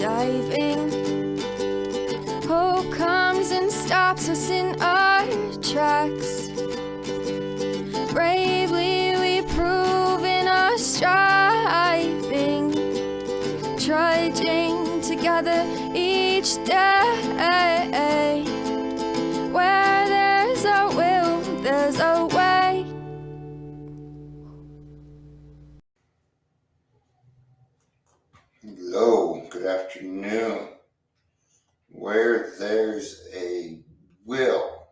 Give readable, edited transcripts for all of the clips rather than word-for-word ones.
diving. Hope comes and stops us in our tracks. Bravely we prove in our striving, trudging together each day. Where there's a will, there's a way. Hello, good afternoon. Where there's a will,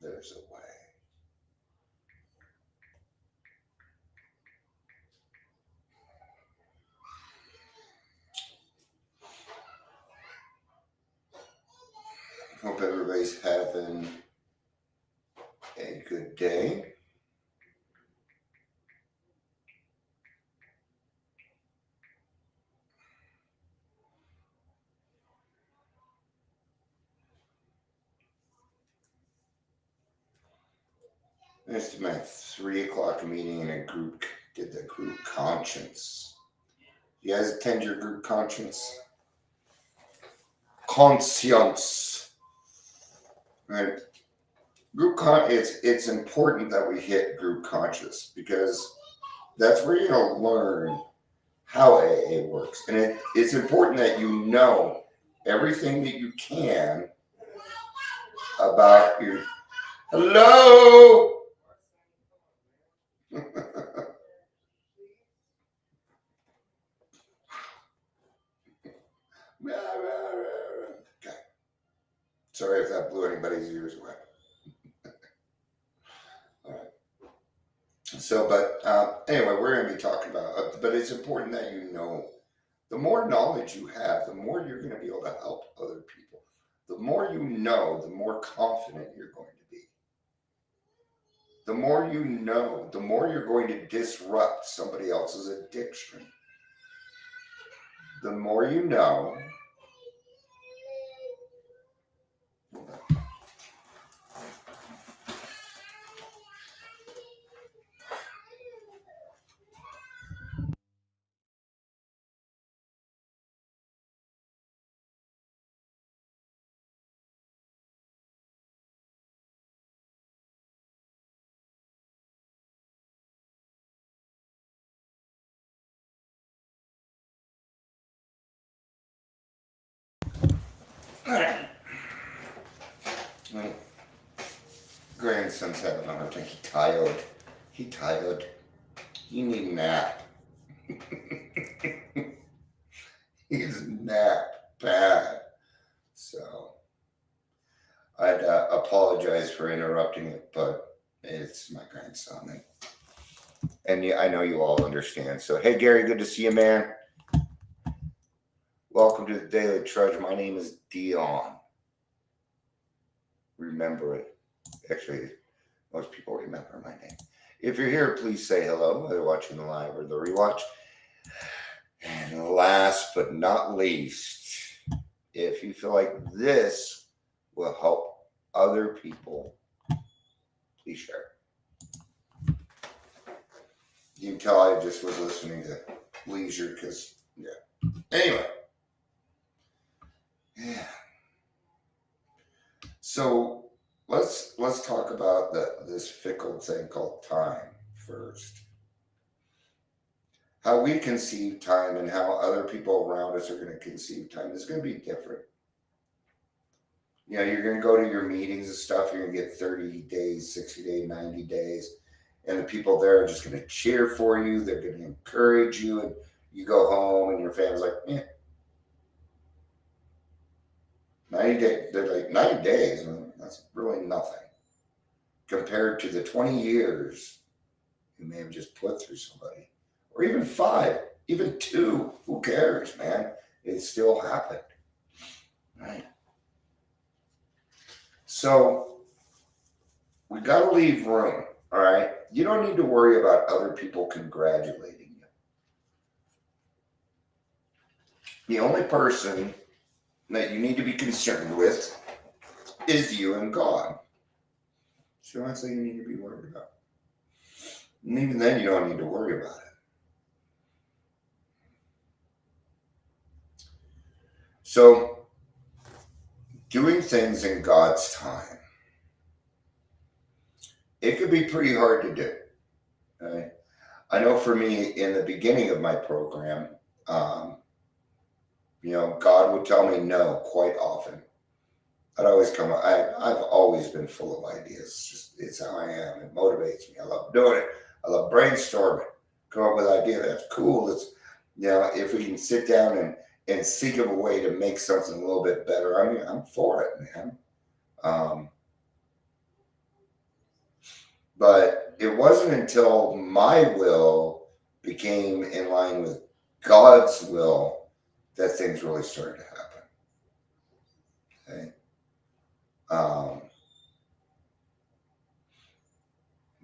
there's a way. Hope everybody's having a good day. This is my 3 o'clock meeting in a group, did the group conscience. You guys attend your group conscience? Conscience. Right? It's important that we hit group conscious because that's where you're going to learn how AA works. And it's important that you know everything that you can about your... Hello! Okay. Sorry if that blew anybody's ears away. All right. So, anyway, we're going to be talking about, but it's important that you know, the more knowledge you have, the more you're going to be able to help other people. The more you know, the more confident you're going to be. The more you know, the more you're going to disrupt somebody else's addiction. The more you know, my grandson's having a hard time. He tired. He need a nap. He's nap bad. So I'd apologize for interrupting it, but it's my grandson. And I know you all understand. So, hey, Gary, good to see you, man. Welcome to the Daily Trudge. My name is Dion. Remember it. Actually, most people remember my name. If you're here, please say hello, whether watching the live or the rewatch. And last but not least, if you feel like this will help other people, please share. You can tell I just was listening to Leisure because, yeah. Anyway. Yeah. So let's talk about this fickle thing called time first. How we conceive time and how other people around us are going to conceive time is going to be different. You know, you're going to go to your meetings and stuff. You're going to get 30 days, 60 days, 90 days. And the people there are just going to cheer for you. They're going to encourage you. And you go home and your family's like, 90 days. They're like, 90 days. That's really nothing compared to the 20 years you may have just put through somebody. Or even 5, even 2. Who cares, man? It still happened. Right? So we got to leave room. All right? You don't need to worry about other people congratulating you. The only person that you need to be concerned with is you and God. So that's all you need to be worried about. And even then, you don't need to worry about it. So, doing things in God's time, it could be pretty hard to do. Right? I know for me, in the beginning of my program, um, God would tell me no quite often. I'd always come. I've always been full of ideas. It's how I am. It motivates me. I love doing it. I love brainstorming. Come up with ideas. That's cool. It's if we can sit down and think of a way to make something a little bit better. I mean, I'm for it, man. Um, but it wasn't until my will became in line with God's will that things really started to happen. Okay. I'm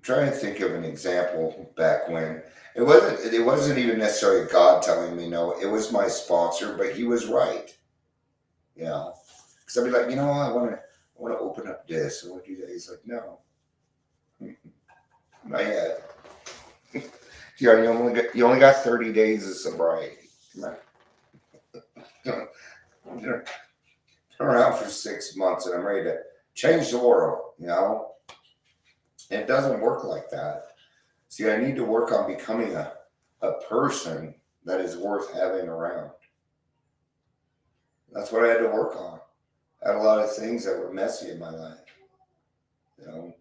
trying to think of an example back when it wasn't even necessarily God telling me no. It was my sponsor, but he was right. Because I'd be like, I want to open up this. I want to do that. He's like, no, not yet. You only got 30 days of sobriety. Come on. Been around for 6 months, and I'm ready to change the world. And it doesn't work like that. See, I need to work on becoming a person that is worth having around. That's what I had to work on. I had a lot of things that were messy in my life, you know,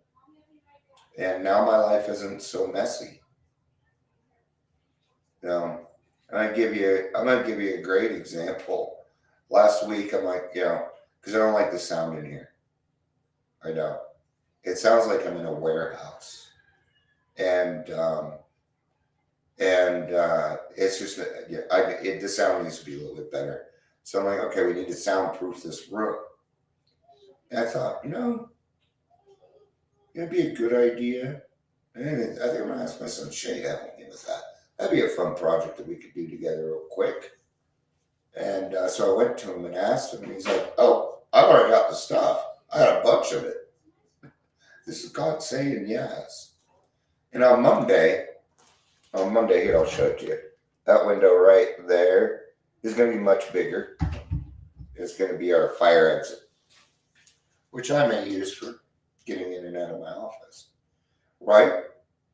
and now my life isn't so messy. You know, and I'm gonna give you a great example. Last week, I'm like, because I don't like the sound in here. I don't. It sounds like I'm in a warehouse, and it's just the sound needs to be a little bit better. So I'm like, okay, we need to soundproof this room. And I thought, it'd be a good idea. And I think I'm gonna ask my son Shay to help me with that. That'd be a fun project that we could do together real quick. And so I went to him and asked him, and he's like, "Oh, I've already got the stuff. I had a bunch of it. This is God saying yes." And on Monday here, I'll show it to you. That window right there is going to be much bigger. It's going to be our fire exit, which I may use for getting in and out of my office. Right?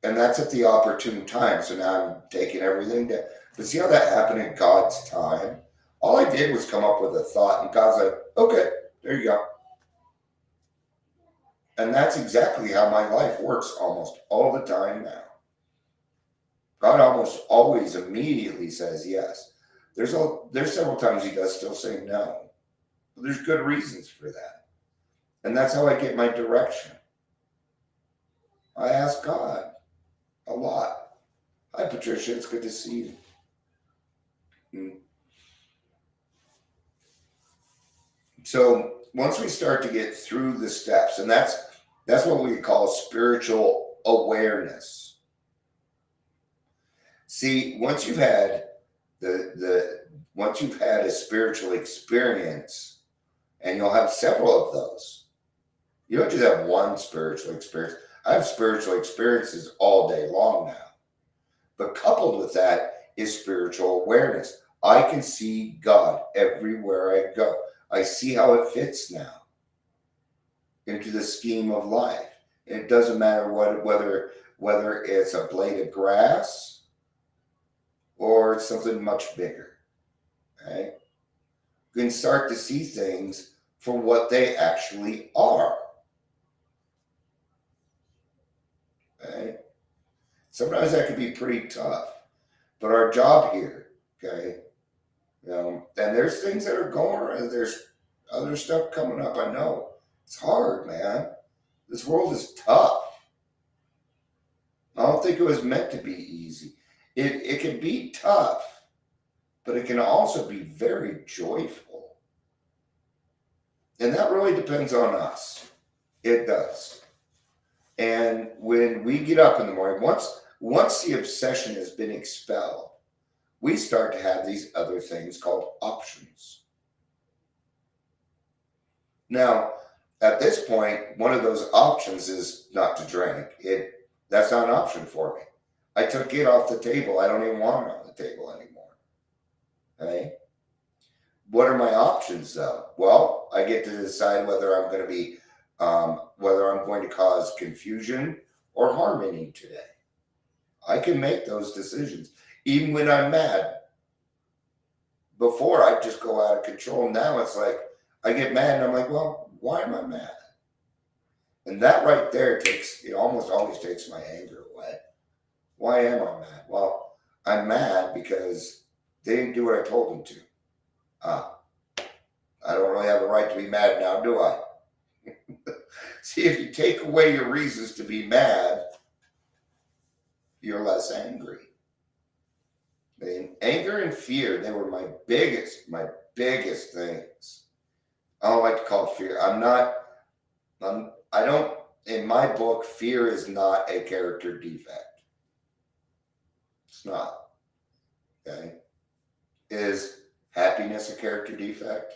And that's at the opportune time. So now I'm taking everything down. But see how that happened in God's time? All I did was come up with a thought, and God's like, okay, there you go. And that's exactly how my life works almost all the time now. God almost always immediately says yes. There's several times he does still say no. But there's good reasons for that. And that's how I get my direction. I ask God a lot. Hi, Patricia. It's good to see you. So once we start to get through the steps, and that's what we call spiritual awareness. See, once you've had once you've had a spiritual experience, and you'll have several of those. You don't just have one spiritual experience. I have spiritual experiences all day long now. But coupled with that is spiritual awareness. I can see God everywhere I go. I see how it fits now into the scheme of life. And it doesn't matter whether it's a blade of grass or it's something much bigger. Okay? You can start to see things for what they actually are. Okay? Sometimes that can be pretty tough. But our job here, okay, and there's things that are going and there's other stuff coming up. I know. It's hard, man. This world is tough. I don't think it was meant to be easy. It can be tough, but it can also be very joyful. And that really depends on us. It does. And when we get up in the morning, once the obsession has been expelled, we start to have these other things called options. Now, at this point, one of those options is not to drink. That's not an option for me. I took it off the table. I don't even want it on the table anymore. Okay? What are my options though? Well, I get to decide whether I'm going to be, whether I'm going to cause confusion or harmony today. I can make those decisions. Even when I'm mad, before I'd just go out of control. Now it's like I get mad and I'm like, well, why am I mad? And that right there it almost always takes my anger away. Why am I mad? Well, I'm mad because they didn't do what I told them to. I don't really have a right to be mad now, do I? See, if you take away your reasons to be mad, you're less angry. And anger and fear, they were my biggest things. I don't like to call it fear. I don't, in my book, fear is not a character defect. It's not. Okay? Is happiness a character defect?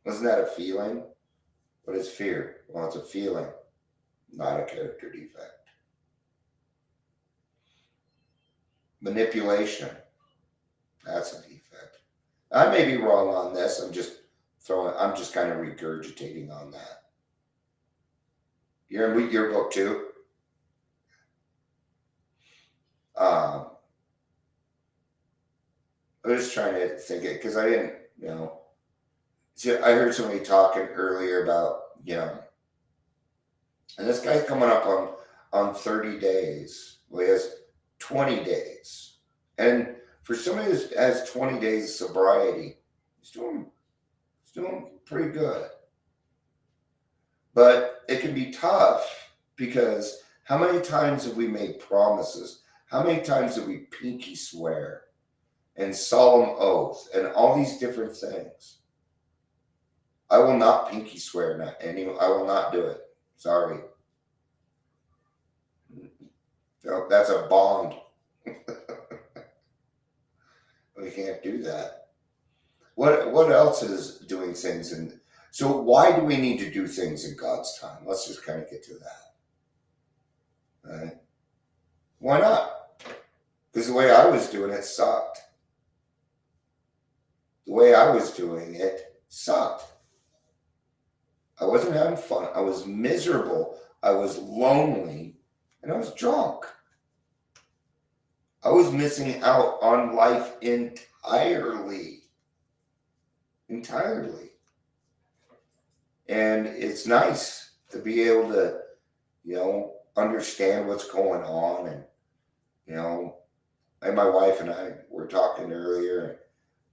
Wasn't that a feeling? What is fear? Well, it's a feeling, not a character defect. Manipulation, that's a defect. I may be wrong on this. I'm just kind of regurgitating on that. You're in your book too? I was just trying to think it because I didn't, see, I heard somebody talking earlier about, and this guy's coming up on 30 days. Well, he has 20 days. And for somebody who has 20 days of sobriety, he's doing pretty good. But it can be tough because how many times have we made promises? How many times have we pinky swear and solemn oath and all these different things? I will not pinky swear now. I will not do it. Sorry. No, that's a bond. We can't do that. What else is doing things in? So why do we need to do things in God's time? Let's just kind of get to that. All right. Why not? Because the way I was doing it sucked. The way I was doing it sucked. I wasn't having fun. I was miserable. I was lonely. And I was drunk. I was missing out on life entirely. Entirely. And it's nice to be able to, understand what's going on. And, and my wife and I were talking earlier, and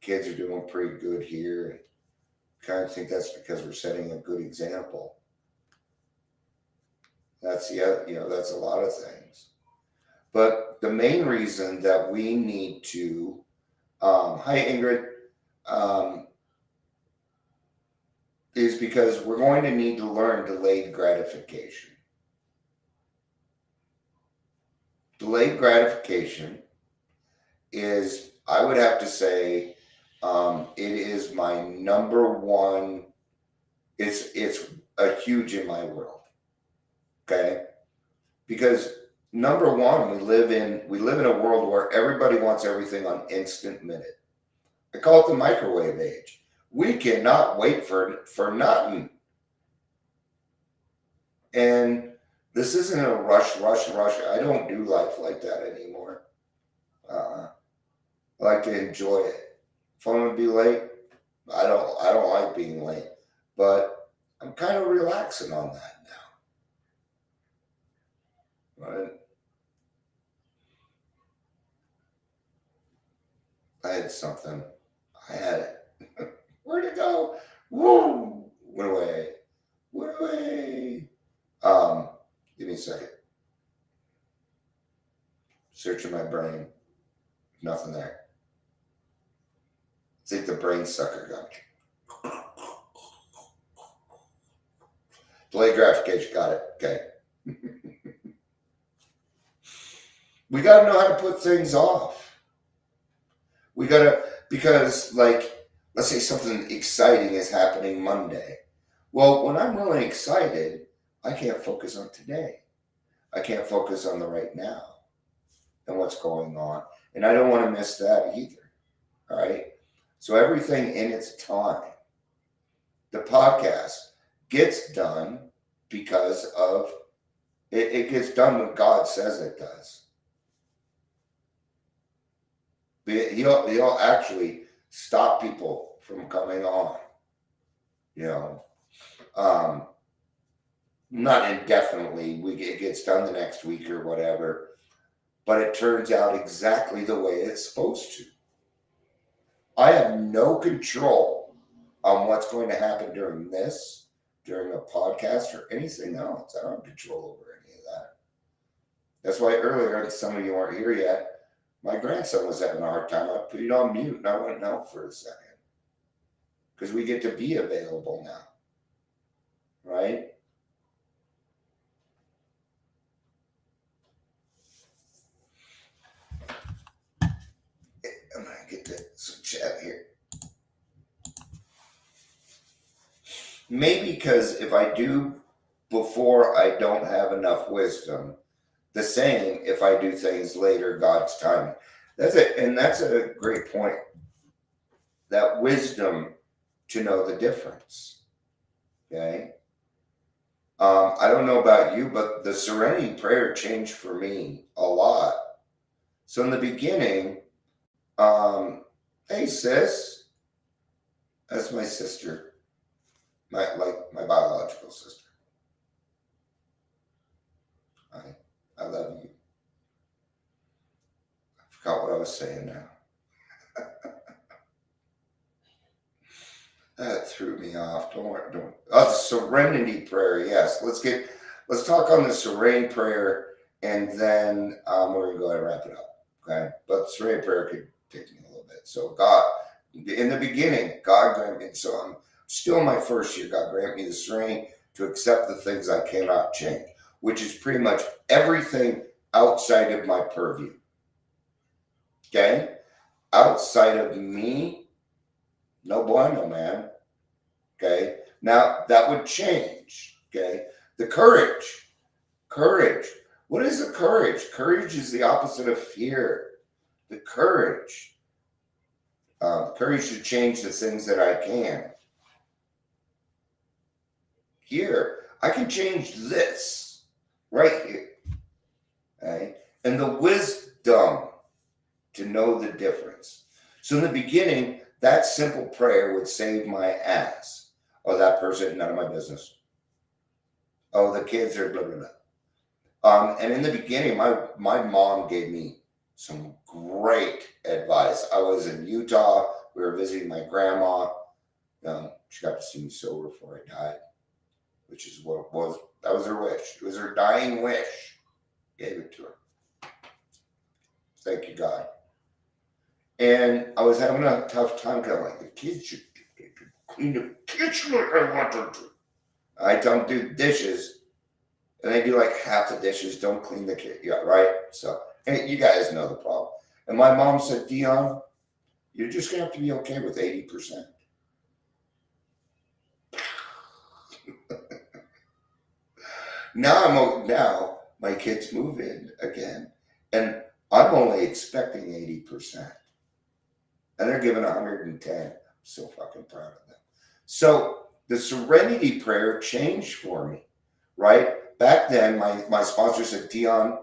kids are doing pretty good here. And kind of think that's because we're setting a good example. That's that's a lot of things. But the main reason that we need to, hi Ingrid, is because we're going to need to learn delayed gratification. Delayed gratification is, I would have to say, it is my number one. It's a huge in my world. Okay, because number one, we live in a world where everybody wants everything on instant minute. I call it the microwave age. We cannot wait for nothing. And this isn't a rush. I don't do life like that anymore. I like to enjoy it. If I'm gonna be late, I don't like being late. But I'm kind of relaxing on that now. Right? I had something. I had it. Where'd it go? Woo! Went away. Give me a second. Searching my brain. Nothing there. I think the brain sucker got me. Delayed gratification. Got it. Okay. We got to know how to put things off. Because let's say something exciting is happening Monday. Well, when I'm really excited, I can't focus on today. I can't focus on the right now and what's going on. And I don't want to miss that either. All right. So everything in its time. The podcast gets done because of it gets done when God says it does. He'll actually stop people from coming on, you know. Um, Not indefinitely. It gets done the next week or whatever, but it turns out exactly the way it's supposed to. I have no control on what's going to happen during a podcast or anything else. I don't have control over any of that. That's why earlier, and some of you aren't here yet, my grandson was having a hard time. I put it on mute and I went out for a second. Because we get to be available now. Right? I'm going to get to some chat here. Maybe because if I do before, I don't have enough wisdom. The same if I do things later, God's timing. That's it. And that's a great point. That wisdom to know the difference. Okay. I don't know about you, but the serenity prayer changed for me a lot. So in the beginning, hey sis, that's my sister, my biological sister. I love you. I forgot what I was saying now. That threw me off. Don't. Oh, the serenity prayer. Yes, let's talk on the serenity prayer, and then we're gonna go ahead and wrap it up. Okay, but the serenity prayer could take me a little bit. So God, in the beginning, God grant me. So I'm still in my first year. God grant me the serenity to accept the things I cannot change, which is pretty much everything outside of my purview. Okay, outside of me. No bueno, man. Okay. Now that would change. Okay. The courage. What is the courage? Courage is the opposite of fear. The courage. Courage to change the things that I can. Here, I can change this right here. Okay. And the wisdom to know the difference. So in the beginning, that simple prayer would save my ass. Oh, that person, none of my business. Oh, the kids are blah, blah, blah. And in the beginning, my mom gave me some great advice. I was in Utah. We were visiting my grandma. She got to see me sober before I died, which is what it was. That was her wish. It was her dying wish. Gave it to her. Thank you, God. And I was having a tough time because I'm like, the kids should clean the kitchen like I want them to. I tell them to do the dishes, and they do like half the dishes, don't clean the kitchen, yeah, right? So, and you guys know the problem. And my mom said, Dion, you're just going to have to be okay with 80%. Now my kids move in again, and I'm only expecting 80%. And they're giving 110. I'm so fucking proud of them. So the serenity prayer changed for me, right? Back then, my sponsor said, Dion,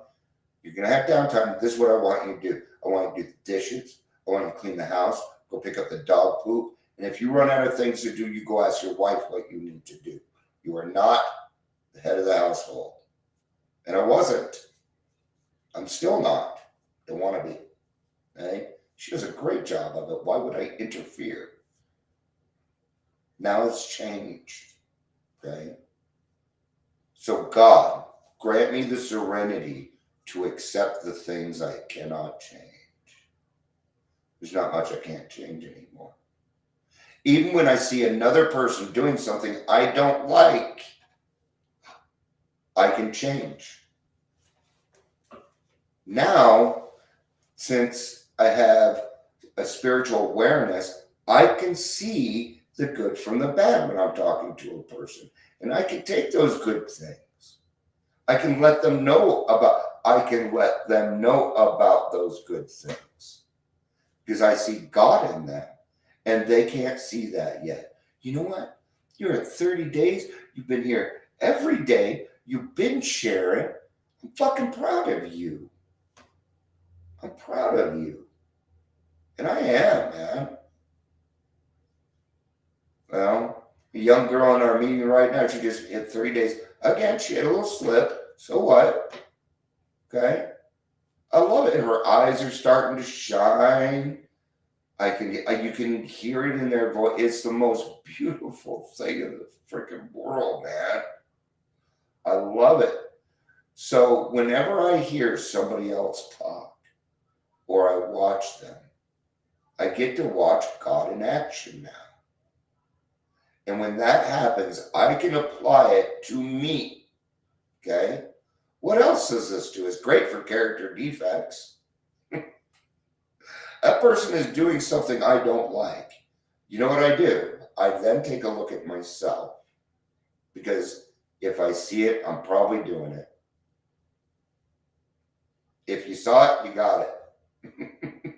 you're going to have downtime. This is what I want you to do. I want you to do the dishes. I want you to clean the house. Go pick up the dog poop. And if you run out of things to do, you go ask your wife what you need to do. You are not the head of the household. And I wasn't. I'm still not. Don't want to be. Okay? She does a great job of it. Why would I interfere? Now it's changed. Okay? So God, grant me the serenity to accept the things I cannot change. There's not much I can't change anymore. Even when I see another person doing something I don't like, I can change. Now, since I have a spiritual awareness, I can see the good from the bad when I'm talking to a person. And I can take those good things. I can let them know about those good things. Because I see God in them. And they can't see that yet. You know what? You're at 30 days. You've been here every day. You've been sharing. I'm fucking proud of you. I'm proud of you. And I am, man. Well, a young girl in our meeting right now, she just hit 30 days. Again, she had a little slip. So what? Okay. I love it. Her eyes are starting to shine. You can hear it in their voice. It's the most beautiful thing in the freaking world, man. I love it. So whenever I hear somebody else talk or I watch them, I get to watch God in action now. And when that happens, I can apply it to me. Okay? What else does this do? It's great for character defects. That person is doing something I don't like. You know what I do? I then take a look at myself. Because if I see it, I'm probably doing it. If you saw it, you got it.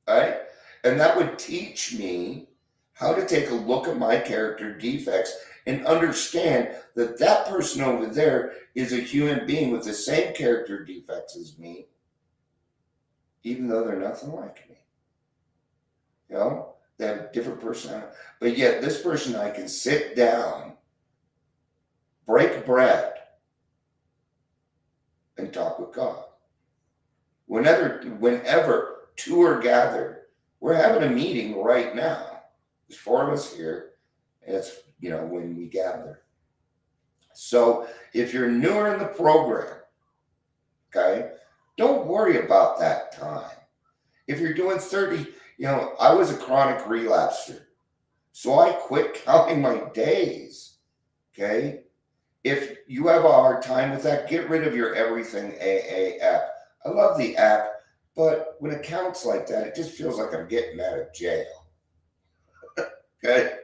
Right? And that would teach me how to take a look at my character defects and understand that that person over there is a human being with the same character defects as me, even though they're nothing like me. You know, they have a different personality. But yet this person, I can sit down, break bread, and talk with God. Whenever two are gathered, we're having a meeting right now. There's 4 of us here. It's, when we gather. So if you're newer in the program, okay, don't worry about that time. If you're doing 30, I was a chronic relapser. So I quit counting my days, okay? If you have a hard time with that, get rid of your Everything AA app. I love the app, but when it counts like that, it just feels like I'm getting out of jail. Okay?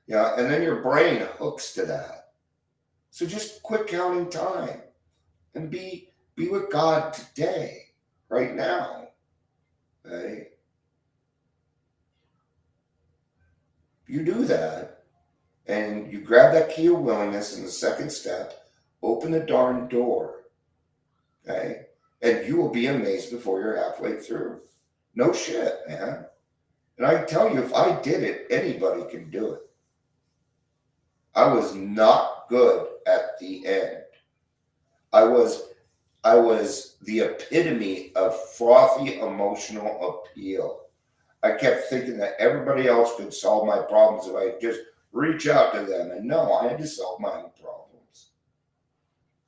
And then your brain hooks to that. So just quit counting time and be with God today, right now. Okay? You do that, and you grab that key of willingness in the second step, open the darn door. Okay? And you will be amazed before you're halfway through. No shit, man. And I tell you, if I did it, anybody can do it. I was not good at the end. I was the epitome of frothy emotional appeal. I kept thinking that everybody else could solve my problems if I just reach out to them. And no, I had to solve my own problems.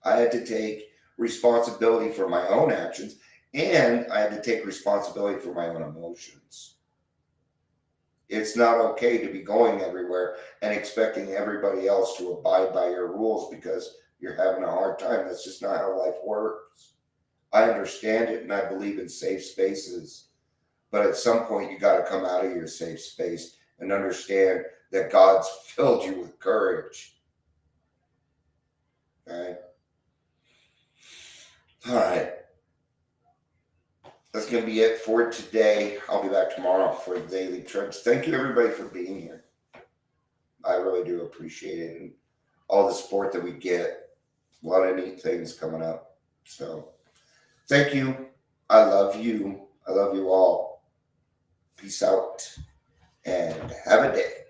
I had to take responsibility for my own actions, and I had to take responsibility for my own emotions. It's not okay to be going everywhere and expecting everybody else to abide by your rules because you're having a hard time. That's just not how life works. I understand it, and I believe in safe spaces. But at some point, you got to come out of your safe space and understand that God's filled you with courage. Okay? All right. That's going to be it for today. I'll be back tomorrow for the Daily Trudge. Thank you, everybody, for being here. I really do appreciate it. And all the support that we get. A lot of neat things coming up. So, thank you. I love you. I love you all. Peace out. And have a day.